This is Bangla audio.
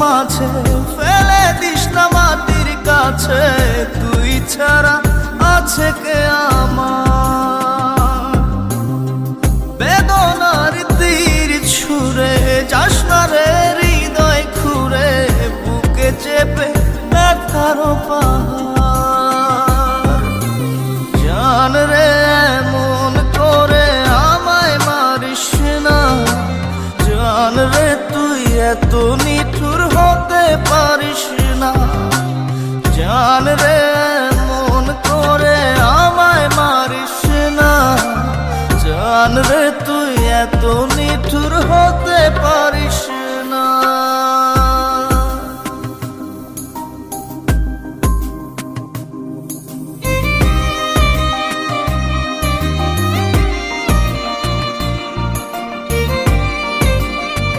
মাঝে ফেলে দিস না মাটির কাছে, তুই ছাড়া আছে কে আমার? বেদনার তীর ছুঁড়ে যাস না রে হৃদয় খুঁড়ে, বুকে চেপে ব্যথার পাহাড়। জান রে এমন করে আমায় মারিস না, জান রে তুই এত নিঠুর হতে পারিস না। জান রে এমন করে আমায় মারিস না, জান রে তুই এত নিঠুর হতে পারিস